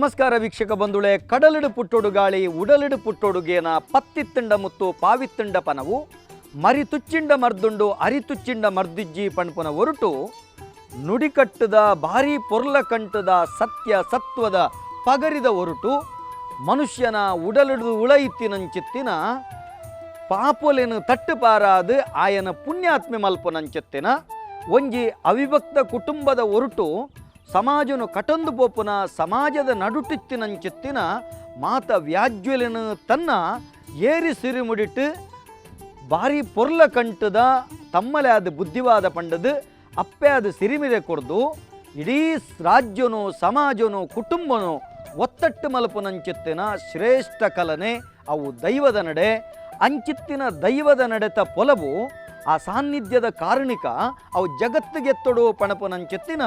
ನಮಸ್ಕಾರ ವೀಕ್ಷಕ ಬಂಧುಳೆ. ಕಡಲಿಡು ಪುಟ್ಟೊಡು ಗಾಳಿ ಉಡಲಿಡು ಪುಟ್ಟೊಡುಗೇನ ಪತ್ತಿತ್ತಂಡ ಮುತ್ತು ಪಾವಿತ್ತಂಡ ಪನವು ಮರಿ ತುಚ್ಚಿಂಡ ಮರ್ದುಂಡು ಅರಿತುಚ್ಚಿಂಡ ಮರ್ದಿಜ್ಜಿ ಪಣಪುನ ಹೊರಟು ನುಡಿಕಟ್ಟದ ಭಾರಿ ಪೊರ್ಲ ಕಂಟದ ಸತ್ಯ ಸತ್ವದ ಪಗರಿದ ಹೊರಟು ಮನುಷ್ಯನ ಉಡಲಿಡು ಉಳಯಿತ್ತಿನಂಚಿತ್ತಿನ ಪಾಪೊಲೆನು ತಟ್ಟುಪಾರಾದು ಆಯನ ಪುಣ್ಯಾತ್ಮೆ ಮಲ್ಪನಂಚಿತ್ತಿನ ಒಂಜಿ ಅವಿಭಕ್ತ ಕುಟುಂಬದ ಹೊರಟು ಸಮಾಜನು ಕಟೊಂದು ಪೋಪುನ ಸಮಾಜದ ನಡುಟಿತ್ತಿನಂಚಿತ್ತಿನ ಮಾತ ವ್ಯಾಜ್ಯಲೆನು ತನ್ನ ಏರಿ ಸಿರಿಮುಡಿಟ್ಟು ಭಾರಿ ಪೊರ್ಲ ಕಂಟದ ತಮ್ಮಲೆ ಆದ ಬುದ್ಧಿವಾದ ಪಂಡದು ಅಪ್ಪೆ ಆದ ಸಿರಿಮಿರೆ ಕೊಡ್ದು ಇಡೀ ರಾಜ್ಯನು ಸಮಾಜನು ಕುಟುಂಬನು ಒತ್ತಟ್ಟು ಮಲ್ಪುನಂಚಿತ್ತಿನ ಶ್ರೇಷ್ಠ ಕಲನೆ ಅವು ದೈವದ ನಡೆ. ಅಂಚಿತ್ತಿನ ದೈವದ ನಡೆತ ಪೊಲವು ಆ ಸಾನ್ನಿಧ್ಯದ ಕಾರಣಿಕ ಅವು ಜಗತ್ತಿಗೆತ್ತೊಡು ಪಣಪುನಂಚಿತ್ತಿನ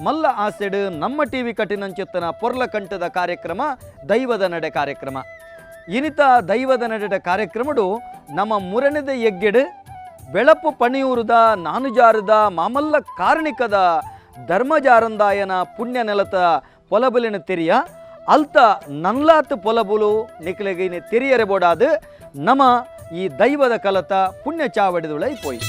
ಮಲ್ಲ ಆಸೆಡು ನಮ್ಮ ಟಿವಿ ಕಟಿನಂಚಿತ್ತಿನ ಪೊರ್ಲ ಕಂಠದ ಕಾರ್ಯಕ್ರಮ ದೈವದ ನಡೆ ಕಾರ್ಯಕ್ರಮ. ಇನಿತ ದೈವದ ನಡೆದ ಕಾರ್ಯಕ್ರಮಡು ನಮ್ಮ ಮುರಣಿದ ಎಗ್ಗೆಡು ಬೆಳಪು ಪಣಿಯೂರುದ ನಾನುಜಾರದ ಮಾಮಲ್ಲ ಕಾರಣಿಕದ ಧರ್ಮಜಾರಂದಾಯನ ಪುಣ್ಯ ನೆಲತ ಪೊಲಬುಲಿನ ತೆರಿಯ ಅಲ್ತ ನನ್ಲಾತ್ ಪೊಲಬುಲು ನಿಕ್ಲೆಗೈನೆ ತೆರಿಯರೆ ಬೋಡಾದು ನಮ್ಮ ಈ ದೈವದ ಕಲತ ಪುಣ್ಯ ಚಾವಡಿದುಳೈ ಪೋಯಿ.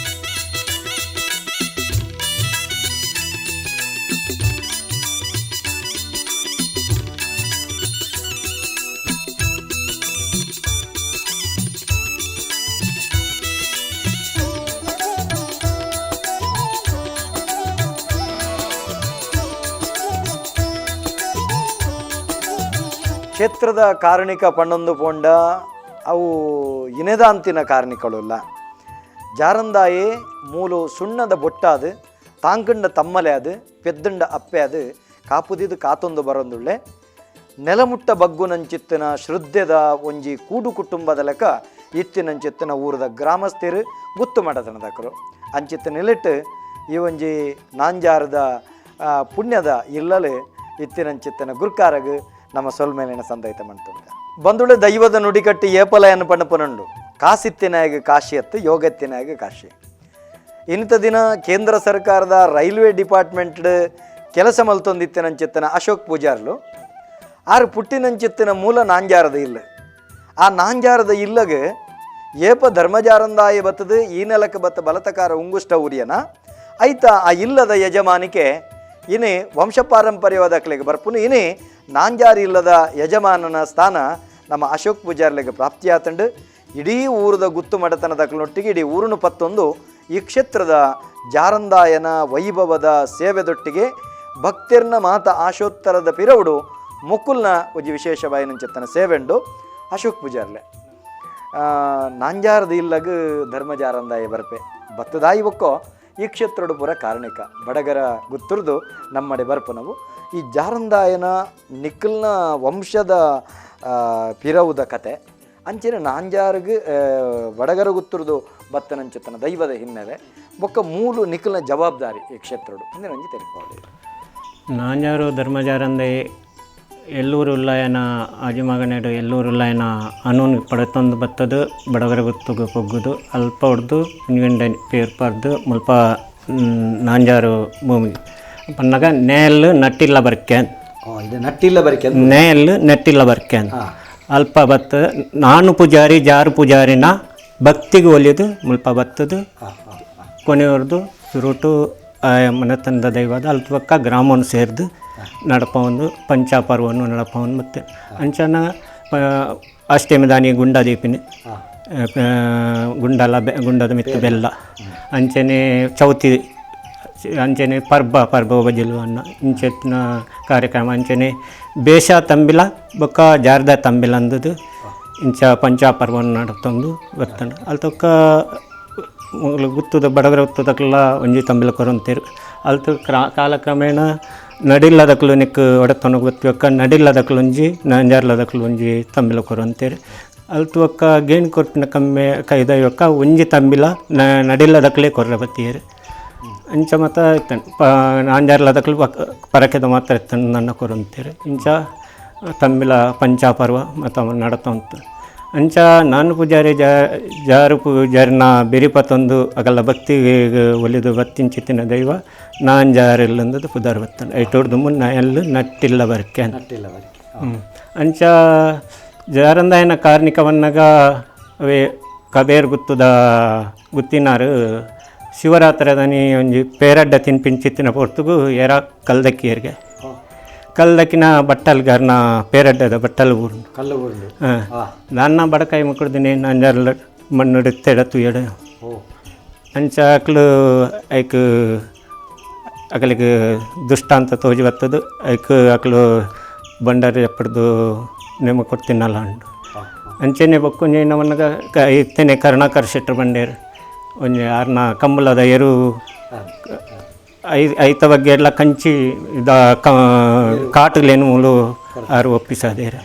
ಕ್ಷೇತ್ರದ ಕಾರಣಿಕ ಪಣ್ಣೊಂದು ಪೋಂಡ ಅವು ಇನೆದಾಂತಿನ ಕಾರಣಿಕಳುಲ್ಲ. ಜಾರಂದಾಯೇ ಮೂಲು ಸುಣ್ಣದ ಬೊಟ್ಟಾದು ತಾಂಕಂಡ ತಮ್ಮಲೆ ಅದು ಪೆದ್ದಂಡ ಅಪ್ಪೆ ಅದು ಕಾಪುದಿದು ಕಾತೊಂದು ಬರೊಂದುಳ್ಳೆ ನೆಲಮುಟ್ಟ ಬಗ್ಗುನಂಚಿತ್ತಿನ ಶ್ರದ್ಧೆದ ಒಂಜಿ ಕೂಡು ಕುಟುಂಬದ ಲೆಕ್ಕ ಇತ್ತಿನಂಚಿತ್ತಿನ ಊರದ ಗ್ರಾಮಸ್ಥರು ಗುತ್ತು ಮಾಡತನದಕರು ಅಂಚಿತ್ತ ನೆಲೆಟ್ಟು ಈ ಒಂಜಿ ನಾಂಜಾರದ ಪುಣ್ಯದ ಇಲ್ಲಲು ಇತ್ತಿನಂಚಿತ್ತಿನ ಗುರ್ಕಾರಗು ನಮ್ಮ ಸೊಲ್ಮೇಲಿನ ಸಂದೈತ ಮಾಡ್ತುಂಡ ಬಂದುಳೆ ದೈವದ ನುಡಿಕಟ್ಟಿ ಏಪಲಯನ್ನು ಪಣಪನುಂಡು ಕಾಸಿತ್ತಿನಾಗ ಕಾಶಿಯತ್ತು ಯೋಗತ್ತಿನಾಗ ಕಾಶಿ. ಇಂಥ ದಿನ ಕೇಂದ್ರ ಸರ್ಕಾರದ ರೈಲ್ವೆ ಡಿಪಾರ್ಟ್ಮೆಂಟ್ ಕೆಲಸ ಮಲ್ತೊಂದಿತ್ತಿನಂಚಿತ್ತಿನ ಅಶೋಕ್ ಪೂಜಾರ್ಲು ಆರು ಪುಟ್ಟಿನಂಚಿತ್ತಿನ ಮೂಲ ನಾಂಜಾರದ ಇಲ್ಲ. ಆ ನಾಂಜಾರದ ಇಲ್ಲಗೆ ಏಪ ಧರ್ಮಜಾರಂದಾಯ ಬತ್ತದು ಈ ನೆಲಕ್ಕೆ ಬತ್ತ ಬಲತಕಾರ ಉಂಗುಷ್ಟ ಉರಿಯನ ಐತ ಆ ಇಲ್ಲದ ಯಜಮಾನಿಕೆ ಇನಿ ವಂಶಪಾರಂಪರ್ಯವಾದ ಅಕ್ಲೆಗೆ ಬರ್ಪುನು ಇನಿ ನಾಂಜಾರಿ ಇಲ್ಲದ ಯಜಮಾನನ ಸ್ಥಾನ ನಮ್ಮ ಅಶೋಕ್ ಪೂಜಾರ್ಲೆಗೆ ಪ್ರಾಪ್ತಿಯಾತಂಡು ಇಡೀ ಊರದ ಗುತ್ತು ಮಡತನದಕ್ಲೊಟ್ಟಿಗೆ ಇಡೀ ಊರನ್ನು ಪತ್ತೊಂದು ಈ ಕ್ಷೇತ್ರದ ಜಾರಂದಾಯನ ವೈಭವದ ಸೇವೆದೊಟ್ಟಿಗೆ ಭಕ್ತಿರ್ನ ಮಾತ ಆಶೋತ್ತರದ ಪಿರವುಡು ಮುಕುಲ್ನ ಒಂಜಿ ವಿಶೇಷವಾಯಿನಂಚಿತ್ತನ ಸೇವೆಂಡು ಅಶೋಕ್ ಪೂಜಾರ್ಲೆ ನಾಂಜಾರದ ಇಲ್ಲಗ ಧರ್ಮ ಜಾರಂದಾಯ ಬರ್ಪೆ ಬತ್ತದಾಯಿ ಒಕ್ಕೋ ಈ ಕ್ಷೇತ್ರಡು ಪೂರ ಕಾರಣಿಕ ಬಡಗರ ಗುತ್ತುರ್ದು ನಮ್ಮಡೆ ಬರ್ಪು ನಾವು ಈ ಜಾರಂದಾಯನ ನಿಖಲ್ನ ವಂಶದ ಪಿರವುದ ಕತೆ ಅಂಚಿನ ನಾಂಜಾರ್ಗೆ ಬಡಗರ ಗುತ್ತುರ್ದು ಬತ್ತನಂಚಿತ್ತನ ದೈವದ ಹಿನ್ನೆಲೆ ಬೊಕ್ಕ ಮೂಲು ನಿಖಲ್ನ ಜವಾಬ್ದಾರಿ ಈ ಕ್ಷೇತ್ರಡು ಅಂದರೆ ನಂಜಿ ತೆರಪೌದು ನಾಂಜಾರು ಧರ್ಮಜಾರಂದೆ ಎಲ್ಲೂರು ಉಲ್ಲಾಯನ ಆಜಿಮಗನೇಡು ಎಲ್ಲೂರು ಉಲ್ಲಾಯನ ಅನೂನ್ ಪಡತೊಂದು ಬತ್ತದು ಬಡಗರ ಗುತ್ತುಗು ಪೊಗ್ಗುದು ಅಲ್ಪ ಹೊಡೆದು ಇಂಗಂಡ ಪೇರ್ಪಾರ್ದು ಮುಲ್ಪ ನಾಂಜಾರು ಭೂಮಿ ಪನ್ನಗ ನೇಲ್ ನಟ್ಟಿಲ್ಲ ಬರ್ಕೆನ್ ನೇಲ್ ನೆಟ್ಟಿಲ್ಲ ಬರ್ಕೆನ್ ಅಲ್ಪ ಬತ್ತ ನಾನು ಪೂಜಾರಿ ಜಾರು ಪೂಜಾರಿನ ಭಕ್ತಿಗೆ ಒಲಿಯೋದು ಮುಲ್ಪ ಬತ್ತದು ಕೊನೆಯವ್ರದ್ದು ಸುರುಟು ಮನೆತನದ ದೈವದ ಅಲ್ಪಕ್ಕ ಗ್ರಾಮವನ್ನು ಸೇರಿದು ನಡಪವನ್ನು ಪಂಚಾಪರ್ವನ್ನು ನಡಪವನ್ನು ಮತ್ತು ಅಂಚನ ಅಷ್ಟಮಿದಾನಿ ಗುಂಡದೀಪಿನಿ ಗುಂಡದ ಮಿತ್ತು ಬೆಲ್ಲ ಅಂಚನೆ ಚೌತಿ ಅಂಚನೆ ಪರ್ಬ ಬಜಲು ಅನ್ನ ಇಂಚೆತ್ತಿನ ಕಾರ್ಯಕ್ರಮ ಅಂಚನೆ ಬೇಷ ತಂಬಿಲ ಬೊಕ್ಕ ಜಾರ್ದ ತಂಬಿಲ ಅಂದದು ಇಂಚ ಪಂಚಾಪರ್ವನ್ನು ನಡತಂದು ಬರ್ತಾನೆ ಅಲ್ತಕ್ಕ ಗುತ್ತದ ಬಡಗರ ಗುತ್ತದಕ್ಕೆಲ್ಲ ಒಂಜಿ ತಂಬಿಲ ಕೊರಂತೀರು ಅಲ್ತು ಕಾಲಕ್ರಮೇಣ ನಡಿಲ್ಲದಕ್ಲು ನಿಕ್ ಒಡತನ ಗೊತ್ತಕ್ಕ ನಡಿಲ್ಲದಕ್ಲೊಂಜಿ ನಂಜಾರ್ಲದಕ್ಲು ಒಂಜಿ ತಂಬಿಲ ಕೊರಂತೀರಿ ಅಲ್ತು ಒಕ್ಕ ಗೇಣು ಕೊಟ್ಟಿನ ಕಮ್ಮಿ ಕೈದೊಕ್ಕ ಒಂಜಿ ತಂಬಿಲ ನಡಿಲ್ಲದಕ್ಲೇ ಕೊರ್ರ ಬತ್ತೀರಿ ಇಂಚ ಮತ್ತು ನಂಜಾರ್ಲದಕ್ಲು ಪರಕೆದ ಮಾತ್ರ ಎತ್ತನ ನನ್ನ ಕೊರಂತೀರಿ ಇಂಚ ತಂಬಿಲ ಪಂಚಾಪರ್ವ ಮತ್ತು ನಡತಂತ ಅಂಚ ನಾನು ಪೂಜಾರಿ ಜಾರು ಪೂಜಾರಿನ ಬೆರಿಪತ್ತೊಂದು ಅಗಲ ಭಕ್ತಿಗೆ ಒಲಿದು ಬತ್ತಿಂಚಿತ್ತಿನ ದೈವ ನಾನ್ ಜಾರಿಲ್ಲಂದದು ಪುದಾರ್ ಬತ್ತನ ಐಟೋಡ್ದು ಮುನ್ನ ಎಲ್ಲ ನಟ್ಟಿಲ್ಲ ಬರ್ಕೆ ಅಂಚ ಜಾರಂದಾಯನ ಕಾರ್ಣಿಕವನ್ನಗ ಅವೇ ಕಬೇರ್ ಗುತ್ತುದ ಗುತ್ತಿನಾರು ಶಿವರಾತ್ರಿದನಿ ಒಂಜಿ ಪೇರಡ್ಡ ತಿನ್ಪಿಂಚಿತ್ತಿನ ಪೊರ್ತುಗು ಎರ ಕಲ್ದಕ್ಕಿಯರ್ಗೆ ಕಲ್ದಕ್ಕಿನ ಬಟ್ಟಲ್ಗಾರನ ಪೇರಡ್ಡದ ಬಟ್ಟಲು ಊರು ಕಲ್ಲು ಊರು ನನ್ನ ಬಡಕಾಯಿ ಮುಕ್ಕಡ್ದಿನಿ ನಂಜರ್ಲ ಮಣ್ಣು ತೆಡತು ಎಡ ಅಂಚ ಅಕ್ಲು ಐಕ್ ಅಕಲಿಗೆ ದುಷ್ಟಾಂತ ತೋಜಿ ಬರ್ತದು ಐಕ್ ಅಕ್ಲು ಬಂಡಾರಿ ಎಪ್ಪಡ್ದು ನೇಮ ಕೊಡ್ತೀನಲ್ಲ ಅಂಡು ಅಂಚೆನೆ ಬಕ್ಕೊಂಜಿ ನಮ್ಮನ್ನಗ ಇತ್ತೇನೆ ಕರುಣಾಕರ್ ಶೆಟ್ರು ಬಂಡೇರು ಒಂಜಿ ಆರ್ನ ಕಂಬಳದ ಎರು ಐತ ಬಗ್ಗೆ ಎಲ್ಲ ಕಂಚಿ ಇದ ಕಾಟುಲೇನು ಮೂಲು ಆರು ಒಪ್ಪಿಸದೇರ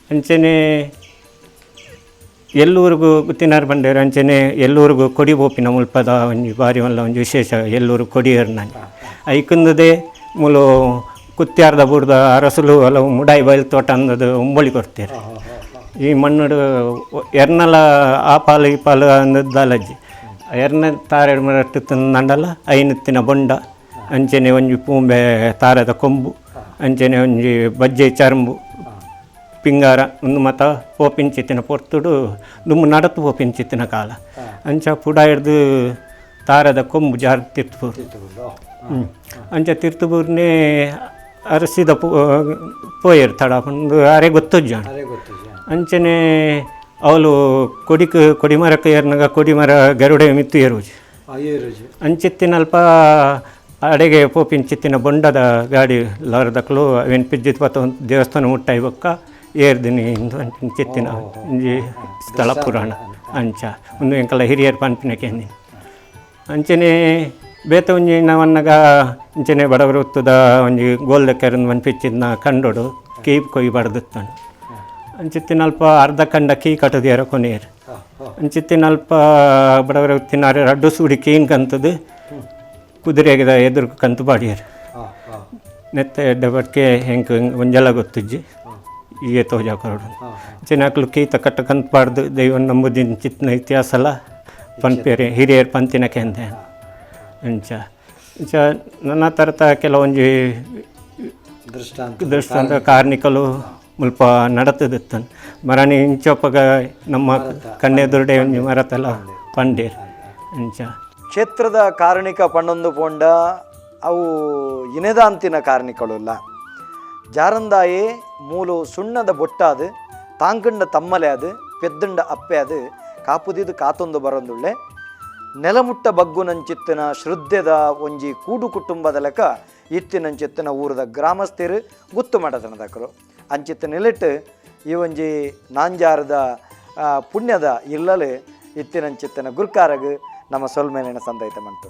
ಅಂಚೆನೆ ಎಲ್ಲೂರಿಗೂ ಗುತ್ತಿನಾರು ಬಂಡೇರು ಅಂಚೆನೆ ಎಲ್ಲೂರಿಗೂ ಕೊಡಿ ಬೋಪಿನ ಮುಲ್ಪದ ಒಂಜಿ ಬಾರಿ ಮಲ್ಲ ಒಂಜಿ ವಿಶೇಷ ಎಲ್ಲೂರು ಕೊಡಿಯರು ನಾನು ಐಕಂದದೇ ಮೂಲು ಕುತ್ಯಾರ್ದ ಬುಡ್ದ ಅರಸಲು ಹಲವು ಮುಡಾಯಿ ಬಯಲು ತೋಟ ಅಂದದು ಉಂಬಳಿ ಕೊಡ್ತಾರೆ ಈ ಮಣ್ಣು ಎರ್ನಲ ಆ ಪಾಲು ಈ ಪಾಲು ಅಂದದ್ದಲಜ್ಜಿ ಎರ್ನ ತಾರೆಡು ಮರಟ್ಟು ನಂಡಲ್ಲ ಐನತ್ತಿನ ಬೊಂಡ ಅಂಚೆನೆ ಒಂಜಿ ಪೂಂಬೆ ತಾರದ ಕೊಂಬು ಅಂಚೆನೆ ಒಂಜಿ ಬಜ್ಜೆ ಚರ್ಮು ಪಿಂಗಾರ ಒಂದು ಮತ ಪೋಪಿಂಚಿತ್ತಿನ ಪೊರ್ತುಡು ದುಮ್ಮು ನಡತು ಪೋಪಿಂಚಿತ್ತಿನ ಕಾಲ ಅಂಚ ಪುಡ ಹಿಡ್ದು ತಾರದ ಕೊಂಬು ಜಾರ್ ತಿರ್ತುಪೂರು ಅಂಚ ತಿರ್ತುಪೂರ್ನೇ ಅರಸಿದ ಪೋಯರು ತಡ ಒಂದು ಅರೆ ಗೊತ್ತಜ್ಜಾಣ ಅಂಚನೆ ಅವಳು ಕೊಡಿಮರಕ್ಕ ಏರ್ನಾಗ ಕೊಡಿಮರ ಗರುಡೆ ಮಿತ್ತು ಏರುಜಿ ಅಂಚಿತ್ತಿನಲ್ಪ ಅಡೆಗೆ ಪೋಪಿಂಚಿತ್ತಿನ ಬೊಂಡದ ಗಾಡಿ ಲಾರದಕ್ಕಲು ಅವೇನು ಪಿಜ್ಜಿತ್ ಬತ್ತ ದೇವಸ್ಥಾನ ಮುಟ್ಟಾಯಿ ಬೊಕ್ಕ ಏರ್ದಿನಿ ಇಂದು ಅಂಚಿತ್ತಿನ ಒಂಜಿ ಸ್ಥಳ ಪುರಾಣ ಅಂಚ ಒಂದು ಎಂಕಲ್ಲ ಹಿರಿಯರು ಪನ್ಪಿನಕ್ಕೆ ಅಂಚನೆ ಬೇತ ಒಂಜಿ ನವನ್ನಗ ಅಂಚನೆ ಬಡವರು ಹೊತ್ತದ ಒಂಜಿ ಗೋಲ್ದಕ್ಕೆರನ್ನು ಮನ್ಪಿಚ್ಚಿದ್ನ ಕಂಡೋಡು ಕೀಪ್ ಕೊಯ್ ಬಡ್ದಿತ್ತಾನು ಅಂಚಿತ್ತಿನಲ್ಪ ಅರ್ಧ ಕಂಡ ಕೀ ಕಟ್ಟದಿಯರ ಕೊನೆಯರು ಅಂಚಿತ್ತಿನಲ್ಪ ಬಡವರ ತಿನ್ನಾರೆ ರಡ್ಡು ಸೂಡಿ ಕೀನ್ ಕಂತದು ಕುದುರೆಗದ ಎದುರು ಕಂತು ಬಾಡಿಯರು ನೆತ್ತ ಎಡ್ಡ ಬಟ್ಕೆ ಹೆಂಗೆ ಒಂಜಲ ಗೊತ್ತಜ್ಜಿ ಈಗ ತೋಜ ಕೊರಡು ಚಿನ್ನಕ್ಲು ಕೀತ ಕಟ್ಟ ಕಂತು ಬಾಡ್ದು ದೈವ ನಂಬುದಿನ ಚಿತ್ನ ಇತಿಹಾಸಲ್ಲ ಪನ್ಪೇರಿ ಹಿರಿಯರು ಪಂತಿನಕ್ಕೆ ಅಂದೆ ಅಂಚ ಅಂಚ ನನ್ನ ತರತ ಕೆಲವೊಂಜಿ ದೃಷ್ಟಾಂತ ಕಾರ್ಣಿಕಲು ಮುಲ್ಪ ನಡತದಿತ್ತನ್ ಮರಣಿ ಇಂಚೊಪ್ಪಗ ನಮ್ಮ ಕಣ್ಣೆದುರುಡೆ ಒಂಜಿ ಮರತಲ್ಲ ಪಂಡೇರ್ ಅಂಚ ಕ್ಷೇತ್ರದ ಕಾರಣಿಕ ಪಣ್ಣೊಂದು ಪೋಂಡ ಅವು ಇನೆದಾಂತಿನ ಕಾರಣಿಕಳುಲ್ಲ ಜಾರಂದಾಯೇ ಮೂಲು ಸುಣ್ಣದ ಬೊಟ್ಟಾದು ತಾಂಕಂಡ ತಮ್ಮಲೆ ಅದು ಪೆದ್ದಂಡ ಅಪ್ಪೆ ಅದು ಕಾಪುದಿದು ಕಾತೊಂದು ಬರೊಂದುಳ್ಳೆ ನೆಲಮುಟ್ಟ ಬಗ್ಗುನಂಚಿತ್ತಿನ ಶ್ರದ್ಧೆದ ಒಂಜಿ ಕೂಡು ಕುಟುಂಬದ ಲೆಕ್ಕ ಇತ್ತಿನಂಚಿತ್ತಿನ ಊರದ ಗ್ರಾಮಸ್ಥರು ಗುತ್ತು ಮಾಡತನದಕರು ಅಂಚಿತ್ತ ನೆಲೆಟ್ಟು ಈ ಒಂಜಿ ನಾಂಜಾರದ ಪುಣ್ಯದ ಇಲ್ಲಲು ಇತ್ತಿನಂಚಿತ್ತಿನ ಗುರ್ಕಾರಗ್ ನಮ್ಮ ಸೊಲ್ಮೇಲಿನ ಸಂದೈತ ಮಂಟು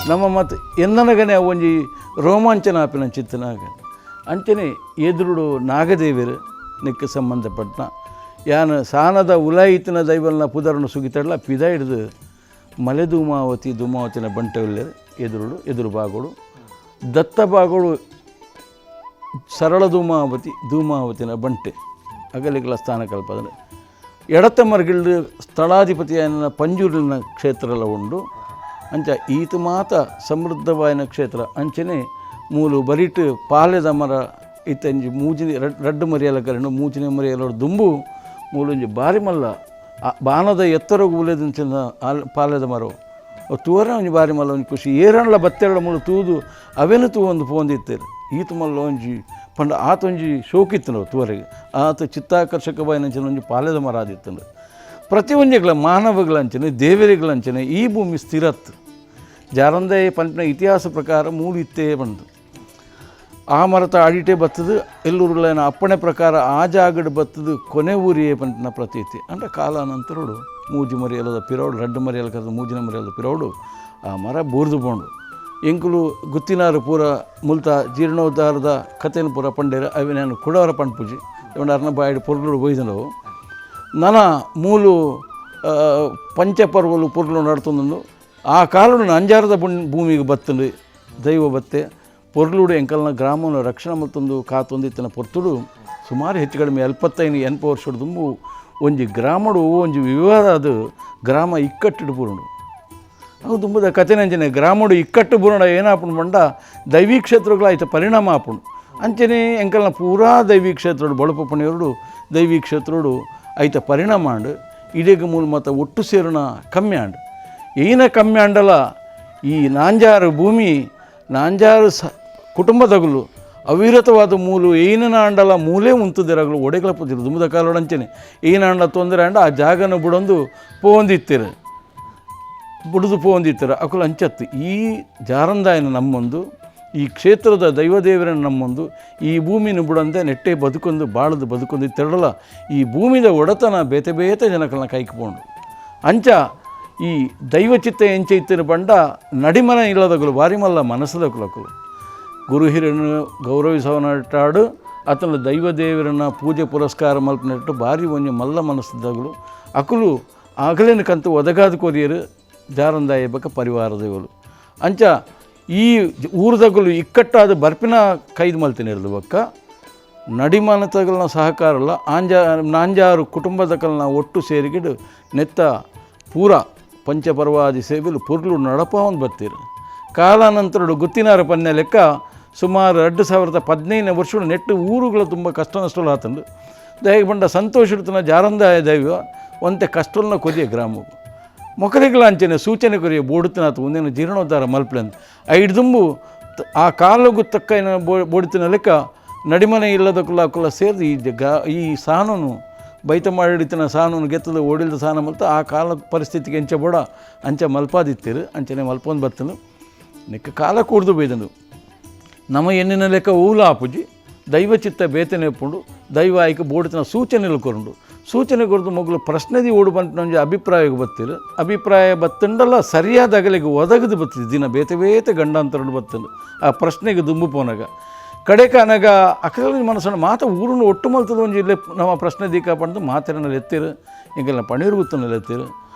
ನಮ್ಮ ಮತ್ತು ಎನ್ನನಗನೆ ಒಂಜಿ ರೋಮಾಂಚನ ಆಪಿನ ಚಿತ್ತನಾಗ ಅಂಚನೆ ಎದುರುಡು ನಾಗದೇವಿಯರು ನಿಕ್ಕ ಸಂಬಂಧಪಟ್ಟ ಯಾನು ಸಾನದ ಉಲಾಯಿತಿನ ದೈವಲ್ನ ಪುದರನ್ನು ಸುಗಿತಡ್ಲ ಪಿದ ಹಿಡಿದು ಮಲೆ ಧೂಮಾವತಿನ ಬಂಟವಿಲ್ಲ ಎದುರು ಬಾಗೋಡು ದತ್ತ ಬಾಗೋಡು ಸರಳ ಧೂಮಾವತಿನ ಬಂಟೆ ಅಗಲಿಗಳ ಸ್ಥಾನ ಕಲ್ಪದ ಎಡತ ಮರಗಿಳ್ದು ಸ್ಥಳಾಧಿಪತಿಯನ್ನ ಪಂಜೂರಿನ ಕ್ಷೇತ್ರಲ ಉಂಡು ಅಂಚ ಈತ ಮಾತ ಸಮೃದ್ಧವಾಯಿನ ಕ್ಷೇತ್ರ ಅಂಚನೆ ಮೂಲು ಬರಿಟ್ ಪಾಲೆದ ಮರ ಇತ್ತಂಜಿ ಮೂಜಿನ ರಡ್ಡು ಮರಿಯಲ ಕರೆಂಡು ಮೂಜಿನ ಮರಿಯಲ ದುಂಬು ಮೂಲೊಂಜಿ ಬಾರಿ ಮಲ್ಲ ಬಾನದ ಎತ್ತರ ಉಲೇದಂಚಿನ ಪಾಲೆದ ಮರ ತೂರ ಒಂಜಿ ಬಾರಿ ಮಲ್ಲ ಒಂಜಿ ಖುಷಿ ಏರಣ್ಣ ಬತ್ತೆರಡು ಮೂಲು ತೂದು ಅವೇನು ಒಂದು ಪೋಂದಿತ್ತೇರು ಈತ ಮಲ್ಲ ಒಂಜಿ ಪಂಡ ಆತೊಂಜಿ ಶೋಕಿತ್ತು ನಾವು ತೂವರೆಗೆ ಆತ ಚಿತ್ತಾಕರ್ಷಕವಾಯಿನಂಚಿನ ಒಂಜಿ ಪಾಲೆದ ಮರ ಆದಿತ್ತಂಡು ಪ್ರತಿ ಒಂಜಿಗಳ ಮಾನವಗಳಂಚನೆ ದೇವರಿಗಳಂಚನೆ ಈ ಭೂಮಿ ಸ್ಥಿರತ್ತು ಜಾರಂದೇ ಪಂಪಿನ ಇತಿಹಾಸ ಪ್ರಕಾರ ಮೂಲು ಇತ್ತೇ ಬಂದು ಆ ಮರತ ಅಡಿಟೆ ಬತ್ತದು ಎಲ್ಲೂರುಗಳೇನ ಅಪ್ಪಣೆ ಪ್ರಕಾರ ಆ ಜಾಗಡ್ ಬತ್ತದು ಕೊನೆ ಊರಿಯೇ ಪಂಪಿನ ಪ್ರತೀತಿ ಅಂದರೆ ಕಾಲಾನಂತರಡು ಮೂಜಿ ಮರಿಯಲ್ಲದ ಪಿರೋಡು ರಡ್ಡು ಮರಿಯಲ್ಲ ಕರೆದು ಮೂಜಿನ ಮರಿಯಲ್ಲದ ಪಿರೋಡು ಆ ಮರ ಬೂರ್ದು ಬೋಂಡು ಎಂಕುಲು ಗುತ್ತಿನಾರು ಪೂರ ಮುಲ್ತ ಜೀರ್ಣೋದ್ಧಾರದ ಕಥೆಯನ್ನು ಪೂರ ಪಂಡೇರು ಅవి ನಾನು ಕುಡವರ ಪಂಡ್ಪುಜಿ ಅರ್ನ ಬಾಯಿಡ್ ಪೊರ್ಲು ಬೈದನವು ನನ ಮೂಲು ಪಂಚಪರ್ವಲು ಪೊರ್ಲು ನಡ್ತೊಂದು ಆ ಕಾಲಡು ಅಂಜಾರದ ಭೂಮಿಗೆ ಬತ್ತಂಡು ದೈವ ಬತ್ತೆ ಪೊರ್ಲುಡು ಎಂಕಲ್ನ ಗ್ರಾಮವನ್ನು ರಕ್ಷಣೆ ಮತ್ತೊಂದು ಕಾತೊಂದು ಇತ್ತಿನ ಪೊರ್ತುಡು ಸುಮಾರು ಹೆಚ್ಚು ಕಡಿಮೆ 75 ವರ್ಷದ ತುಂಬು ಒಂಜಿ ಗ್ರಾಮಡು ಒಂಜಿ ವಿವಾದ ಅದು ಗ್ರಾಮ ಇಕ್ಕಟ್ಟಿಡು ಪೂರ್ಣು ಅವು ತುಂಬದ ಕಥೆ ಅಂಚನೆ ಗ್ರಾಮಡು ಇಕ್ಕಟ್ಟು ಬುರುಣ ಏನಾಪುಂಡು ಬಂಡ ದೈವಿ ಕ್ಷೇತ್ರಗಳು ಆಯ್ತು ಪರಿಣಾಮ ಆಪುಂಡು ಅಂಚನೆ ಎಂಕಲ್ನ ಪೂರಾ ದೈವಿ ಕ್ಷೇತ್ರಡು ಬಳುಪ ಪುಣ್ಯರು ದೈವಿ ಕ್ಷೇತ್ರಡು ಆಯ್ತ ಪರಿಣಾಮ ಆಂಡು ಇಡೀಗ ಮೂಲ ಮತ್ತು ಒಟ್ಟು ಸೇರುನ ಕಮ್ಮಿ ಆಂಡು ಏನ ಕಮ್ಮಿ ಆಂಡಲ ಈ ನಾಂಜಾರು ಭೂಮಿ ನಾಂಜಾರು ಕುಟುಂಬದಗಲು ಅವಿರತವಾದ ಮೂಲು ಏನ ಆಂಡಲ ಮೂಲೇ ಉಂತದಿರಗಲು ಒಡೆಗಳ ಪುದಿರು ದುಮ್ಮದ ಕಾಲೋಡಂಚನೆ ಏನಾಂಡ ತೊಂದರೆ ಆಂಡ ಆ ಜಾಗನ ಬುಡೊಂದು ಪೋಂದಿತ್ತಿರು ಬುಡಿದು ಪೋಂದಿತ್ತಿರು ಅಕುಲು ಅಂಚತ್ತು ಈ ಜಾರಂದಾಯನ ನಮ್ಮೊಂದು ಈ ಕ್ಷೇತ್ರದ ದೈವದೇವರನ್ನ ನಮ್ಮೊಂದು ಈ ಭೂಮಿನ ಬುಡಂದೆ ನೆಟ್ಟೆ ಬದುಕೊಂದು ಬಾಳದು ಬದುಕೊಂದು ತೆರಳಲ್ಲ ಈ ಭೂಮಿದ ಒಡೆತನ ಬೇತೆ ಬೇತೆ ಜನಗಳನ್ನ ಕೈಕ್ಕೊಂಡು ಅಂಚ ಈ ದೈವಚಿತ್ತ ಎಂಚೆ ಇತ್ತಿನ ಬಂಡ ನಡಿಮನ ಇಲ್ಲದಗಳು ಬಾರಿ ಮಲ್ಲ ಮನಸ್ಸದಕ್ಕುಲಕ್ಕಲು ಗುರು ಹಿರಿಯನು ಗೌರವಿಸವನಟ್ಟಾಡು ಆತನ ದೈವದೇವರನ್ನ ಪೂಜೆ ಪುರಸ್ಕಾರ ಮಲ್ಪನಿಟ್ಟು ಭಾರಿ ಒಂಜಿ ಮಲ್ಲ ಮನಸ್ಸದಾಗಲು ಅಕುಲು ಆಗಲೇನ ಕಂತು ಒದಗಾದ ಕೊರಿಯರು ಜಾರಂದಾಯ ಬಕ ಪರಿವಾರದಗಳು ಅಂಚ ಈ ಊರದಗಲು ಇಕ್ಕಟ್ಟಾದ ಬರ್ಪಿನ ಕೈದು ಮಲ್ತೀನಿ ಇರೋದು ಬಕ್ಕ ನಡಿಮನತಗಳನ್ನ ಸಹಕಾರಲ್ಲ ನಾಂಜಾರು ಕುಟುಂಬದಕಲ್ನ ಒಟ್ಟು ಸೇರಿಗಿಡು ನೆತ್ತ ಪೂರ ಪಂಚಪರ್ವಾದಿ ಸೇವೆಲು ಪುರ್ಲು ನಡಪವನ್ ಬರ್ತೀರು ಕಾಲಾನಂತರಡು ಗುತ್ತಿನಾರ ಪನ್ಯ ಲೆಕ್ಕ ಸುಮಾರು 2015 ವರ್ಷಗಳು ನೆಟ್ಟು ಊರುಗಳು ತುಂಬ ಕಷ್ಟ ನಷ್ಟಗಳು ಆತಂಡು ದಯಗೆ ಬಂಡ ಸಂತೋಷ ಜಾರಂದಾಯ ದೈವ ಒಂತೆ ಕಷ್ಟಲ್ನ ಕೊರಿಯ ಗ್ರಾಮಕ್ಕೆ ಮೊಕಲಿಗಳ ಅಂಚನೆ ಸೂಚನೆ ಕೊರಿಯ ಬೋಡುತ್ತಿನಾತು ಒಂದೇನು ಜೀರ್ಣೋದ್ಧಾರ ಮಲ್ಪಲೆ ಅಂತ ಐದು ತುಂಬು ಆ ಕಾಲಗೂ ತಕ್ಕ ಬೋಡುತ್ತಿನ ಲೆಕ್ಕ ನಡಿಮನೆ ಇಲ್ಲದ ಕುಲ್ಲ ಸೇರಿದು ಈ ಸಾನನು ಬೈತ ಮಾಡಿಡಿತಿನ ಸಾನನು ಗೆತ್ತದ ಓಡಿಲ್ದ ಸಾನ ಮಲ್ತ ಆ ಕಾಲ ಪರಿಸ್ಥಿತಿಗೆ ಎಂಚ ಬೋಡ ಅಂಚ ಮಲ್ಪಾದಿತ್ತಿರು ಅಂಚನೆ ಮಲ್ಪೊಂದು ಬರ್ತನು ನೆಕ್ಕ ಕಾಲ ಕೂಡ್ದು ಬೈದನು ನಮ್ಮ ಎಣ್ಣಿನ ಲೆಕ್ಕ ಊಲ ಆಪುಜಿ ದೈವಚಿತ್ತ ಬೇತನೆ ಎಪ್ಪುಂಡು ದೈವ ಆಯ್ಕ ಬೋಡುತ್ತಿನ ಸೂಚನೆಗಳು ಕೊರಂಡು ಸೂಚನೆ ಕೊರದು ಮಗಳು ಪ್ರಶ್ನೆದಿ ಓಡು ಬಂತು ನಮಗೆ ಅಭಿಪ್ರಾಯಕ್ಕೆ ಬತ್ತಿರು ಅಭಿಪ್ರಾಯ ಬತ್ತಂಡಲ್ಲ ಸರಿಯಾದ ಅಗಲಿಗೆ ಒದಗದು ಬತ್ತಿದ್ದು ದಿನ ಬೇತೆ ಬೇತೆ ಗಂಡಾಂತರಡು ಬತ್ತಂಡು ಆ ಪ್ರಶ್ನೆಗೆ ದುಂಬು ಪೋನಾಗ ಕಡೆಕ ಅನಗ ಅಕಲ ಮನಸ್ಸನ್ನು ಮಾತ ಊರನ್ನು ಒಟ್ಟು ಮಲ್ತದ ಒಂದು ಜಿಲ್ಲೆ ನಮ್ಮ ಪ್ರಶ್ನೆ ದೀಕ ಪಂಡು ಮಾತಿರನಲ್ಲಿ ಎತ್ತಿರು ಎಂಗೆಲ್ಲ ಪಣೀರು ಗುತ್ತನಲ್ಲಿ ಎತ್ತಿರು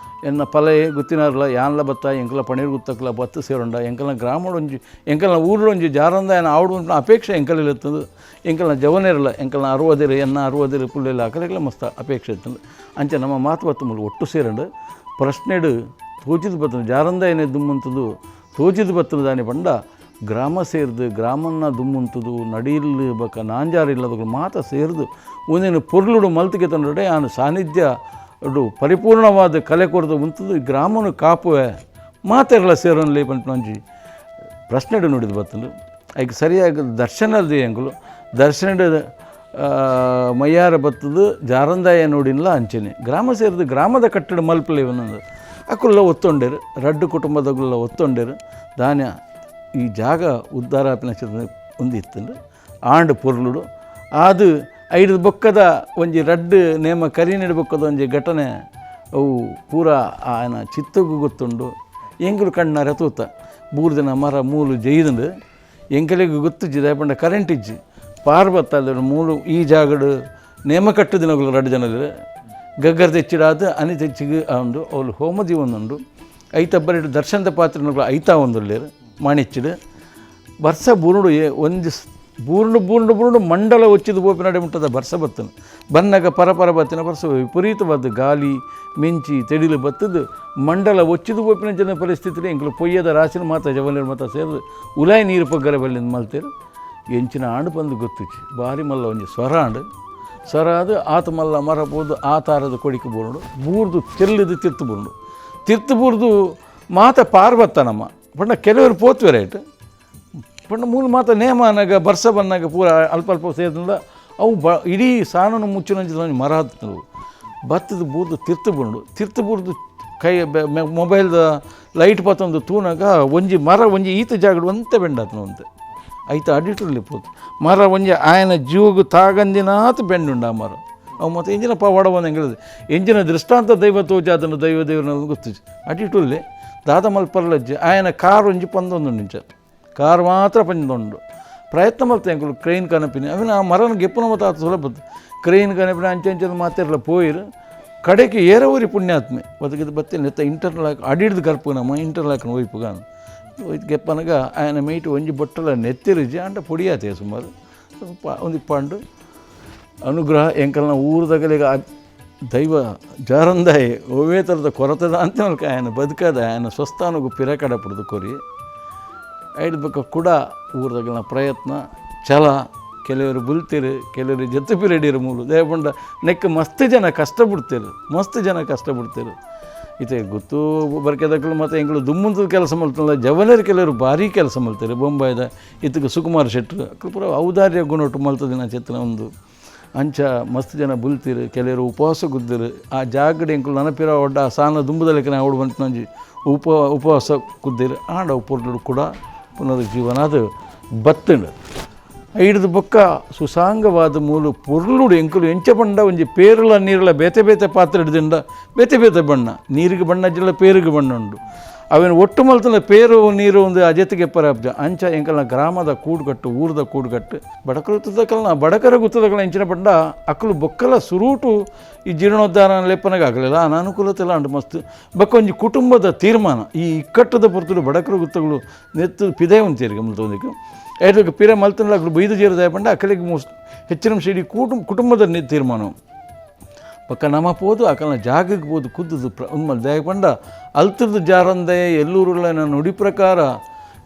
ಎನ್ನ ಪಲೆ ಗುತ್ತಿನಾರಲ್ಲ ಯಾನ್ಲ ಬತ್ತ ಎಂಕಲ ಪಣೀರು ಗುತ್ತಕ್ಕಲ ಬತ್ತು ಸೇರುಂಡ ಎಂಕಲ್ನ ಗ್ರಾಮಡೊಂಜಿ ಎಂಕಲ್ನ ಊರೊಂಜಿ ಜಾರಂದ ಏನ ಆವಡು ಅಪೇಕ್ಷೆ ಎಂಕಲಲ್ಲಿ ಎತ್ತದು ಎಂಕಲ್ನ ಜವನೇರಲ್ಲ ಎಂಕಲ್ನ 60 ಎನ್ನ 60 ಪುಳ್ಳೆಲ್ಲ ಅಕಲೆಲ್ಲ ಮಸ್ತ ಅಪೇಕ್ಷೆ ಎತ್ತಂದು ಅಂಚೆ ನಮ್ಮ ಮಾತು ಬತ್ತು ಮೂಲ ಒಟ್ಟು ಸೇರಂಡು ಪ್ರಶ್ನೆಡು ತೋಚಿದು ಬತ್ತನು ಜಾರಂದ ಏನೇ ದುಮ್ಮಂತದು ತೋಚಿದು ಬತ್ತನು ದಾನಿ ಪಂಡ ಗ್ರಾಮ ಸೇರಿದು ಗ್ರಾಮನ್ನ ದುಮ್ಮುಂತದು ನಡಿಯಲ್ಲಿ ಬಕ ನಾಂಜಾರು ಇಲ್ಲದಗಳು ಮಾತ ಸೇರಿದು ಒಂದೇನು ಪೊರ್ಲುಡು ಮಲ್ತಿಗೆ ತಂದ್ರೆ ಆನು ಸಾನ್ನಿಧ್ಯ ಅದು ಪರಿಪೂರ್ಣವಾದ ಕಲೆ ಕೊರದು ಉಂಟದು ಗ್ರಾಮನು ಕಾಪುವೆ ಮಾತೆರಲ್ಲ ಸೇರೋನ್ಲಿ ಪಂಚಿ ಪ್ರಶ್ನೆಡು ನೋಡಿದ್ದು ಬತ್ತಲು ಅದಕ್ಕೆ ಸರಿಯಾಗಿ ದರ್ಶನದ ಎಂಗುಲು ದರ್ಶನದ ಮಯ್ಯಾರ ಬತ್ತದು ಜಾರಂದಾಯ ನೋಡಿನಲ್ಲ ಅಂಚನೆ ಗ್ರಾಮ ಸೇರಿದು ಗ್ರಾಮದ ಕಟ್ಟಡ ಮಲ್ಪಲೆ ಒಂದೊಂದು ಅಕ್ಕುಲ್ಲ ಒತ್ತೊಂಡೇರು ರಡ್ಡು ಕುಟುಂಬದಗುಲ್ಲ ಒತ್ತೊಂಡೇರು ಧಾನ್ಯ ಈ ಜಾಗ ಉದ್ಧಾರ ಆಪಿನ ಒಂದಿತ್ತಂಡು ಆಂಡು ಪೊರ್ಲುಡು ಅದು 5 ಬೊಕ್ಕದ ಒಂಜಿ ರಡ್ಡು ನೇಮ ಕರಿ ನೆಡಬೊಕ್ಕದ ಒಂಜಿ ಘಟನೆ ಅವು ಪೂರ ಆಯನ ಚಿತ್ತಗೂ ಗೊತ್ತುಂಡು ಎಂಕುಲು ಕಣ್ಣಾರೆ ತೂತ ಬೂರ್ದಿನ ಮರ ಮೂಲು ಜೈದಂಡು ಎಂಕಲಿಗೂ ಗೊತ್ತಿಜ್ಜಿ ದಯಪಂಡ ಕರೆಂಟ್ ಇಜ್ಜಿ ಪಾರ್ ಬತ್ತಲ್ಲ ಮೂಲು ಈ ಜಾಗಡು ನೇಮ ಕಟ್ಟು ದಿನಗಳು 2 ಜನರು ಗಗ್ಗರ್ ತೆಚ್ಚಿಡಾದ ಅನಿ ತೆಚ್ಚಿಗೆ ಉಂಡು ಅವಳು ಹೋಮದಿ ಒಂದುಂಡು ಐತಬ್ಬರಿಡು ದರ್ಶನದ ಪಾತ್ರೆಗಳು ಐತಾ ಒಂದುಲ್ಲೇರು ಮಾಣಿಚ್ಚಿಡು ವರ್ಷ ಬುರುಡು ಒಂದು ಬೂರ್ಡು ಮಂಡಲ ಒಚ್ಚಿದು ಬೋಪಿ ನಡೆ ಮುಟ್ಟದ ಬರ್ಸ ಬತ್ತನು ಬನ್ನಗ ಪರಪರ ಬತ್ತಿನ ಬರ್ಸ ವಿಪರೀತವಾದ ಗಾಲಿ ಮಿಂಚಿ ತೆಡಿಲು ಬತ್ತದು ಮಂಡಲ ಒಚ್ಚಿದು ಬೋಪಿನ ಜನ ಪರಿಸ್ಥಿತಿ ಎಂಕಲು ಪೊಯ್ಯದ ರಾಸಿನ ಮಾತ ಜವನರು ಮಾತ ಸೇರಿದು ಉಲಾಯಿ ನೀರು ಪಗ್ಗರ ಬಲ್ಲಿಂದ ಮಲ್ತೇರು ಎಂಚಿನ ಆಂಡು ಬಂದು ಗೊತ್ತಿಚ್ಚಿ ಭಾರಿ ಮಲ್ಲ ಒಂಜಿ ಸ್ವರ ಆಂಡು ಸ್ವರ ಅದು ಆತ ಮಲ್ಲ ಮರ ಬೋದು ಆ ತಾರದ ಕೊಡಿಕೆ ಬೋರ್ಡು ಬೂರ್ದು ತೆಲ್ಲಿದು ತಿರ್ತು ಬೂರ್ದು ಮಾತ ಪಾರ್ ಬತ್ತ ನಮ್ಮ ಪಂಡ ಕೆಲವರು ಪೋತ್ವೆರೆ ಆಯ್ತು ಪಂಡ ಮೂಲ ಮಾತ ನೇಮ ಅನ್ನಾಗ ಬರ್ಸ ಬನ್ನಾಗ ಪೂರ ಅಲ್ಪ ಸೇರಿದಿಂದ ಅವು ಇಡೀ ಸಾನನು ಮುಚ್ಚಿನ ಮರ ಹತ್ತವು ಬತ್ತದ ಬೂರ್ದು ತಿರ್ತು ಬೂರ್ದು ಕೈ ಮೊಬೈಲ್ದ ಲೈಟ್ ಪತ್ತೊಂದು ತೂನಾಗ ಒಂಜಿ ಮರ ಒಂಜಿ ಈತ ಜಾಗಡು ಒಂತೆ ಬೆಂಡಾತನು ಅಂತೆ ಐತ ಅಡಿಟ್ರಲ್ಲಿ ಪೋತು ಮರ ಒಂಜಿ ಆಯನ ಜೀವಗೂ ತಾಗಂದಿನಾತ ಬೆಂಡುಂಡ ಆ ಮರ ಅವು ಮತ್ತು ಎಂಜಿನ ಪವಾಡ ಬಂದು ಹೇಳಿದೆ ಎಂಜಿನ ದೃಷ್ಟಾಂತ ದೈವ ತೋಜಾತನು ದೈವ ದೇವರನ್ನ ಗೊತ್ತಿತ್ತು ಅಡಿಟುಲ್ಲಿ ದಾದ ಮಲ್ಪರ್ಲಜ್ಜಿ ಆಯನ ಕಾರು ಒಂಜಿ ಪಂದೊಂದು ನಿಂಚ ಕಾರ್ ಮಾತ್ರ ಪಂಚದೊಂಡು ಪ್ರಯತ್ನ ಮಾಡ್ತೇವೆ ಎಂಕುಲು ಕ್ರೈನ್ ಕನಪಿನಿ ಅವಿನ ಆ ಮರನ ಗೆಪ್ಪುನ ಮತ್ತು ಅದು ಸುಲಭ ಕ್ರೈನ್ ಕನಪಿನ ಅಂಚೆ ಅಂಚೆ ಮಾತಿರಲ್ಲ ಪೋಯಿರು ಕಡೆಗೆ ಏರವರಿ ಪುಣ್ಯಾತ್ಮೆ ಬದುಕಿದ ಬತ್ತೇನೆ ನೆತ್ತ ಇಂಟರ್ಲಾಕ್ ಅಡಿಡ್ದು ಕರ್ಪು ನಮ್ಮ ಇಂಟರ್ಲಾಕ್ನ ಒಯ್ಪುಗಾನು ಒಯ್ದು ಗೆಪ್ಪನಾಗ ఆయన ಮೈಟು ಒಂಜಿ ಬೊಟ್ಟಲ ನೆತ್ತಿರಿಜಿ ಅಂಡ ಪುಡಿಯಾತೆ ಸುಮಾರು ಒಂದು ಪಾಂಡು ಅನುಗ್ರಹ ಎಂಕಲ್ನ ಊರದಗಲಿಗ ದೈವ ಜಾರಂದಾಯಿ ಒವೇ ಥರದ ಕೊರತದ ಅಂತ ఆయన ಬದುಕದ ఆయన ಸ್ವಸ್ಥಾನಗೂ ಪಿರಕಡ ಪಡ್ದು ಕೊರಿ ಐದು ಬಕ್ಕ ಕೂಡ ಊರದಗಲಿನ ಪ್ರಯತ್ನ ಛಲ ಕೆಲವರು ಬುಲ್ತೀರು ಕೆಲವರು ಜೊತೆ ಪಿರಿಯಡಿರು ಮೂಲು ದೇವಪಂಡ ನೆಕ್ಕ ಮಸ್ತ್ ಜನ ಕಷ್ಟಪಡ್ತೀರು ಮಸ್ತ್ ಜನ ಕಷ್ಟಪಡ್ತೀರು ಈತ ಗೊತ್ತು ಬರ್ಕೆದಕ್ಕಳು ಮತ್ತು ಎಂಗಳು ದುಮ್ಮಂತದ ಕೆಲಸ ಮಾಡ್ತಾರಲ್ಲ ಜವನರು ಕೆಲವರು ಭಾರಿ ಕೆಲಸ ಮಾಡ್ತಾರೆ ಬೊಂಬಾಯ್ದ ಇತ್ತಕ್ಕೆ ಸುಕುಮಾರ್ ಶೆಟ್ರು ಅಕ್ಕಳು ಪೂರ ಔದಾರ್ಯ ಗುಣೊಟ್ಟು ಮಲ್ತದಿನ ಚಿತ್ರ ಒಂದು ಅಂಚ ಮಸ್ತ್ ಜನ ಬುಲ್ತೀರು ಕೆಲವರು ಉಪವಾಸ ಗುದ್ದಿರು ಆ ಜಾಗಡೆ ಎಂಕಲು ನನಪಿರ ಒಡ್ಡ ಸಾನ ದುಂಬದಲ್ಲಿಕ್ಕೆ ನಾವು ಬಂತು ನಂಜಿ ಉಪವಾಸ ಕುದ್ದಿರು ಆಂಡ ಪುರ್ಲು ಕೂಡ ಪುನರುಜ್ಜೀವನ ಅದು ಬತ್ತಂಡು ಹಿಡಿದು ಬೊಕ್ಕ ಸುಸಾಂಗವಾದ ಮೂಲು ಪೊರ್ಲುಡು ಎಂಕುಲು ಎಂಚ ಬಣ್ಣ ಒಂಜಿ ಪೇರುಲ ನೀರುಲ ಬೇತೆ ಬೇತೆ ಪಾತ್ರೆ ಹಿಡಿದಿಂದ ಬೇತೆ ಬೇತೆ ಬಣ್ಣ ನೀರಿಗೆ ಬಣ್ಣ ಜಿಲ್ಲ ಪೇರಿಗೆ ಬಣ್ಣ ಉಂಡು ಅವೇನು ಒಟ್ಟು ಮಲ್ತನ ಪೇರು ನೀರು ಒಂದು ಅಜತಿಗೆ ಪರಾಬ್ಜ ಅಂಚ ಎಂಕಲ್ನ ಗ್ರಾಮದ ಕೂಡುಗಟ್ಟು ಊರದ ಕೂಡುಗಟ್ಟು ಬಡಕರುತ್ತದಕ್ಕಲ್ನ ಬಡಕರ ಗುತ್ತದಕ್ಕಲ ಎಂಚಿನ ಬಣ್ಣ ಅಕ್ಕಲು ಬೊಕ್ಕಲ ಸುರೂಟು ಈ ಜೀರ್ಣೋದ್ಧಾರ ಲೆಪ್ಪನಾಗ ಆಗಲಿಲ್ಲ ಅನಾನುಕೂಲತೆ ಎಲ್ಲ ಅಂಡು ಮಸ್ತ್ ಬಕ್ಕ ಒಂಜಿ ಕುಟುಂಬದ ತೀರ್ಮಾನ ಈ ಇಕ್ಕಟ್ಟದ ಪೊರ್ತುಡು ಬಡಕರ ಗುತ್ತಗಳು ನೆತ್ತು ಪಿದೆ ಉಂತೀರಿಗೆ ಮುಲ್ತೊಂದಿಕ್ಕೆ ಐದಕ್ಕೆ ಪಿರ ಮಲ್ತನ ಅಕ್ಕಳು ಬೈದು ಜೇರದಾಯ ಪಂಡ ಅಕ್ಕಲಿಗೆ ಹೆಚ್ಚಿನ ಸಿಡಿ ಕುಟುಂಬದ ತೀರ್ಮಾನ ಪಕ್ಕ ನಮ್ಮ ಪೋದು ಅಕ್ಕನ ಜಾಗಕ್ಕೆ ಪೋದು ಕುದ್ದು ಒಂದು ದಯ ಪಂಡ ಅಲ್ತದ ಜಾರಂದಾಯ ಎಲ್ಲೂರುಗಳ ನಾನು ನುಡಿ ಪ್ರಕಾರ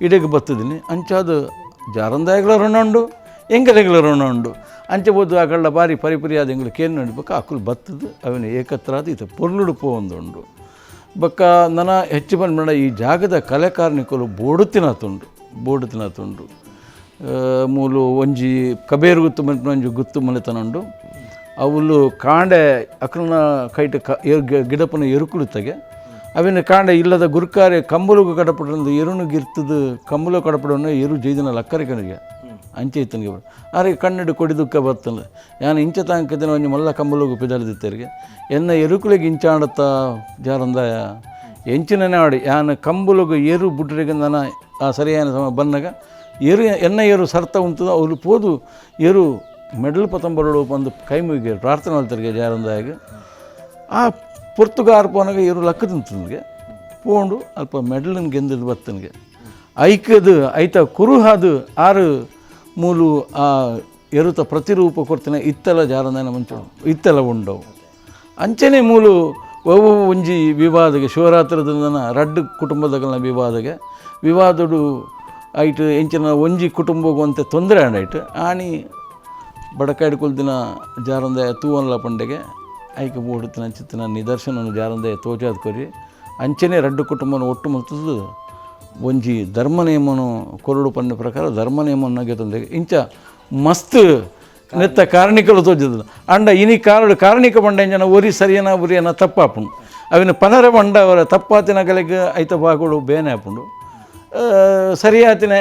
ಇಡೆಗೆ ಬತ್ತದಿನಿ ಅಂಚಾದ ಜಾರಂದಾಯಗಳ ಋಣ ಉಂಡು ಎಂಗಲೆಗಳ ಋಣ ಉಂಡು ಅಂಚೆ ಬೋದು ಅಕಳ ಬಾರಿ ಪರಿಪರಿಯಾದ ಎಂಗಳು ಕೇನು ನಡಿಬೇಕ ಅಕ್ಕಲು ಬತ್ತದು ಅವನ ಏಕತ್ರಾದ ಈತ ಪೊರ್ಲುಡು ಪೋಂದುಂಡು ಬಕ್ಕ ನನ್ನ ಹೆಚ್ಚು ಬಂದ ಈ ಜಾಗದ ಕಲೆ ಕಾರ್ಮಿಕರು ಬೋಡುತಿನತುಂಡು ಮೂಲು ಒಂಜಿ ಕಬೇರು ಗುತ್ತು ಮಲ್ಪನ ಒಂಜಿ ಗುತ್ತು ಮಲೆತನುಂಡು ಅವಳು ಕಾಂಡೆ ಅಕ್ಕನ ಕೈಟ ಗಿಡಪನ ಎರುಕುಳುತ್ತಗೆ ಅವಿನ ಕಾಂಡೆ ಇಲ್ಲದ ಗುರುಕಾರೆ ಕಂಬಲುಗು ಕಡಪಡೊಂದು ಎರುನು ಗಿರ್ತದು ಕಂಬಲು ಕಡಪಡೊಂದು ಎರು ಜೈದಿನ ಲಕ್ಕರಿಕನಿಗೆ ಅಂಚೆ ಇತ್ತನಿಗೆ ಆರೆ ಕಣ್ಣಿಡು ಕೊಡಿದುಕ್ಕ ಬರ್ತಲ್ಲ ಯಾನು ಇಂಚ ತಾಂಕದಿನ ಒಂಜಿ ಮಲ್ಲ ಕಂಬಲುಗು ಪಿದಳಿದಿತ್ತರಿಗೆ ಎನ್ನ ಎರುಕುಳಿಗೆ ಇಂಚಾಡುತ್ತಾ ಜಾರಂದಾಯ ಎಂಚಿನೇ ಆಡಿ ಯಾನು ಕಂಬಲುಗು ಏರು ಬುಡ್ರಿಗೆ ನನ್ನ ಆ ಸರಿಯಾದ ಬಂದಾಗ ಎನ್ನ ಏರು ಸರ್ತ ಉಂಟು ಅವ್ರು ಪೋದು ಏರು ಮೆಡಲ್ ಪತಂಬರಡು ಬಂದು ಕೈ ಮುಗಿಗೆ ಪ್ರಾರ್ಥನೆ ಮಾಡ್ತಾರೆ ಜಾರಂದಾಯಾಗ ಆ ಪುರ್ತುಗಾರ ಪೋನಾಗ ಏರು ಲಕ್ಕ ತಿಂತನಿಗೆ ಪೋಂಡು ಅಲ್ಪ ಮೆಡಲನ್ ಗೆಂದಿದ್ದು ಬತ್ತನಿಗೆ ಐಕದು ಐತ ಕುರುಹಾದು ಆರು ಮೂಲು ಆ ಎರುತ ಪ್ರತಿರೂಪ ಕೊಡ್ತೇನೆ ಇತ್ತಲ ಜಾರಂದಾಯನ ಮುಂಚೆ ಇತ್ತಲ ಉಂಡವು ಅಂಚನೆ ಮೂಲು ಒವು ಒಂಜಿ ವಿವಾದಗೆ ಶಿವರಾತ್ರಿದ ರಡ್ಡು ಕುಟುಂಬದಗಳ ವಿವಾದಡು ಐಟು ಎಂಚಿನ ಒಂಜಿ ಕುಟುಂಬಕ್ಕೆ ತೊಂದರೆ ಆಂಡಾಯ್ತು ಆಣಿ ಬಡಕಾಯ್ಡು ಕೊಲ್ದಿನ ಜಾರಂದಾಯ ತೂವನ್ಲ ಪಂಡೆಗೆ ಐಕೆ ಬೋಡುತ್ತಿನ ಚಿತ್ತಿನ ನಿದರ್ಶನ ಜಾರಂದಾಯ ತೋಜಾದ ಕೊರಿ ಅಂಚನೆ ರಡ್ಡು ಕುಟುಂಬನ ಒಟ್ಟು ಮಲ್ತದ್ದು ಒಂಜಿ ಧರ್ಮ ನಿಯಮನು ಕೊರಡು ಪಂಡ ಪ್ರಕಾರ ಧರ್ಮ ನಿಯಮನಾಗೆ ತೊಂದರೆ ಇಂಚ ಮಸ್ತ್ ನೆತ್ತ ಕಾರಣಿಕಲು ತೋಜದ ಅಂಡ ಇನಿ ಕಾರಣಿಕ ಬಂಡ ಜನ ಒರಿ ಸರಿಯನ ಉರಿಯನ ತಪ್ಪಾಪುಂಡು ಅವಿನ ಪನರ ಬಂಡ ಅವರ ತಪ್ಪಾತಿನ ಕಲೆಗೆ ಐತ ಬಾಗುಡು ಬೇನೆ ಹಾಪುಂಡು ಸರಿಯಾತಿನ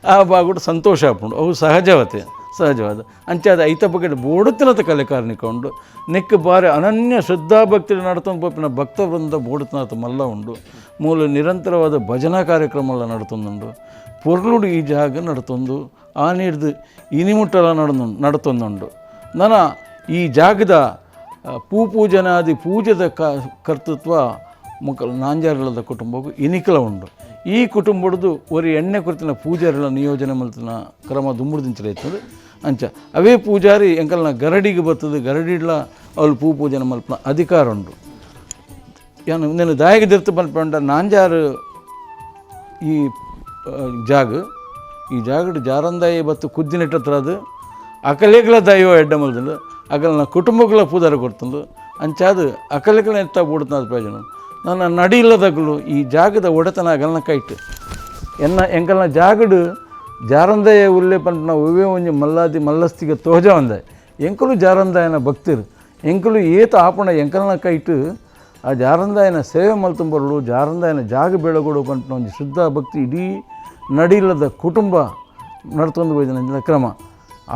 ಆ ಬಾಗುಡು ಸಂತೋಷ ಹಾಪುಂಡು ಅವು ಸಹಜವಾದ ಅಂಚಾದ ಐತ ಬಗೆಟ್ ಬೋಡುತ್ತಿನತ ಕಲೆ ಕಾರಣಿಕ ಉಂಡು ನೆಕ್ ಬಾರಿ ಅನನ್ಯ ಶ್ರದ್ಧಾಭಕ್ತಿ ನಡ್ತೊಂದು ಪೋಪಿನ ಭಕ್ತ ವೃಂದ ಬೋಡುತ್ತಿನತ ಮಲ್ಲ ಉಂಡು ಮೂಲ ನಿರಂತರವಾದ ಭಜನಾ ಕಾರ್ಯಕ್ರಮ ನಡ್ತೊಂದುಂಡು ಪೊರ್ಲುಡು ಈ ಜಾಗ ನಡ್ತೊಂದು ಆ ನೀಡ್ದು ಇನಿಮುಟ್ಟಲ ನಡ್ತೊಂದುಂಡು ನನ್ನ ಈ ಜಾಗದ ಪೂಜನಾದಿ ಪೂಜದ ಕರ್ತೃತ್ವ ಮುಕ್ಕಲು ನಾಂಜಾರಳದ ಕುಟುಂಬಕ್ಕೂ ಇನಿಕಲ ಉಂಡು ಈ ಕುಟುಂಬದ್ದು ಒರಿ ಎಣ್ಣೆ ಕುರಿತಿನ ಪೂಜಾರಿಗಳ ನಿಯೋಜನೆ ಮಲ್ತಿನ ಕ್ರಮ ದುಂಬುಡ್ದಿಂಚಲೈತದೆ ಅಂಚ ಅವೇ ಪೂಜಾರಿ ಎಂಕಲ್ನ ಗರಡಿಗೆ ಬರ್ತದೆ ಗರಡಿಡ್ಲ ಅವಳು ಪೂಜನೆ ಮಲ್ಪನ ಅಧಿಕಾರ ಉಂಡು ಏನು నేను దాయగదిర్త మల్పండ నాంజారు ಈ ಜಾಗಡು ಜಾರಂದಾಯಿ ಬತ್ತು ಕುದ್ದಿನಿಟ್ಟತ್ರದು ಅಕಲೆಗಳ ದೈವ ಎಡ್ಡ ಮಲ್ದಂಡು ಅಕಲ್ನ ಕುಟುಂಬಗಳ ಪೂದಾರ ಕೊಡ್ತಂದು ಅಂಚಾದು ಅಕಲೆಗಳ ಎತ್ತ ಬೂಡುತ್ತ ಪ್ರಯೋಜನ ನನ್ನ ನಡಿಲ್ಲದಗಳು ಈ ಜಾಗದ ಒಡೆತನ ಅಗಲ್ನ ಕೈಟ್ ಎಂಕಲ್ನ ಜಾಗಡು ಜಾರಂದಾಯ ಉಲ್ಲೆ ಪಂಟ ಒವೇ ಒಂಜಿ ಮಲ್ಲಸ್ತಿಗೆ ತೋಜ ಒಂದ ಎಂಕಲು ಜಾರಂದಾಯನ ಭಕ್ತಿರು ಎಂಕಲು ಏತ ಆಪಣ ಎಂಕಲ್ನ ಕೈಟ್ ಆ ಜಾರಂದಾಯನ ಸೇವೆ ಮಲ್ತುಂಬರಲು ಜಾರಂದಾಯನ ಜಾಗ ಬೆಳಗೊಡು ಪಂಟ ಒಂಜಿ ಶುದ್ಧ ಭಕ್ತಿ ಇಡೀ ನಡಿಲ್ಲದ ಕುಟುಂಬ ನಡ್ತೊಂದು ಹೋಯ್ದನ ಕ್ರಮ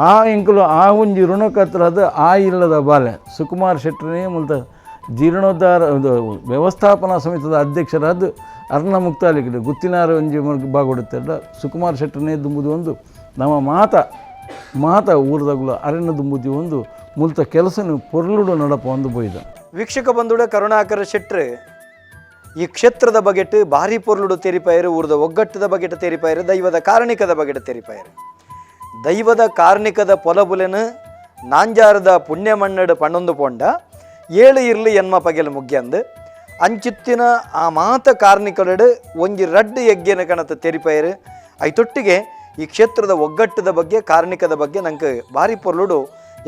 ಆ ಎಂಕಲು ಆ ಒಂಜಿ ಋಣಕತ್ರದ ಆ ಇಲ್ಲದ ಬಾಲೆ ಸುಕುಮಾರ್ ಶೆಟ್ಟರೇ ಮುಲ್ತ ಜೀರ್ಣೋದ್ಧಾರ ವ್ಯವಸ್ಥಾಪನಾ ಸಮಿತಿದ ಅಧ್ಯಕ್ಷರಾದ ಅರ್ಣ ಮುಕ್ತಾಲಿಗೆ ಗುತ್ತಿನಾರ ಒಂಜಿ ಬಾಗೊಡುತ್ತೆಲ್ಲ ಸುಕುಮಾರ್ ಶೆಟ್ಟರನೇ ದುಂಬುದು ಒಂದು ನಮ್ಮ ಮಾತ ಊರದಾಗಲು ಅರಣ್ಯ ದುಂಬುದಿ ಒಂದು ಮುಲ್ತ ಕೆಲಸನು ಪೊರ್ಲುಡು ನಡಪ ಒಂದು ಬೊಯ್ದ. ವೀಕ್ಷಕ ಬಂಧುಡ ಕರುಣಾಕರ ಶೆಟ್ರು ಈ ಕ್ಷೇತ್ರದ ಬಗೆಟ್ ಭಾರಿ ಪೊರ್ಲುಡು ತೆರಿಪಾಯರು, ಊರದ ಒಗ್ಗಟ್ಟದ ಬಗೆಟ್ ತೆರಿಪಾಯರು, ದೈವದ ಕಾರಣಿಕದ ಬಗೆಟ್ ತೆರಿಪಾಯರು. ದೈವದ ಕಾರಣಿಕದ ಪೊಲಬುಲೆನು ನಾಂಜಾರದ ಪುಣ್ಯ ಮಣ್ಣಡು ಪಣ್ಣೊಂದು ಪೋಂಡ 7 ಇರ್ಲಿ ಎನ್ಮ ಪಗೆಲ್ ಮುಗ್ಯಂದು ಅಂಚಿತ್ತಿನ ಆ ಮಾತ ಕಾರ್ಣಿಕಲಡು ಒಂಜಿ ರಡ್ಡು ಯಜ್ಞನ ಕಣತ ತೆರಿಪಾಯರು. ಐತೊಟ್ಟಿಗೆ ಈ ಕ್ಷೇತ್ರದ ಒಗ್ಗಟ್ಟದ ಬಗ್ಗೆ ಕಾರಣಿಕದ ಬಗ್ಗೆ ನಂಗೆ ಭಾರಿ ಪೊರ್ಲುಡು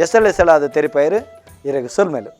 ಎಸಳೆಸಳಾದ ತೆರಿಪಾಯರು ಇರಗ ಸೊಲ್ಮೇಲು.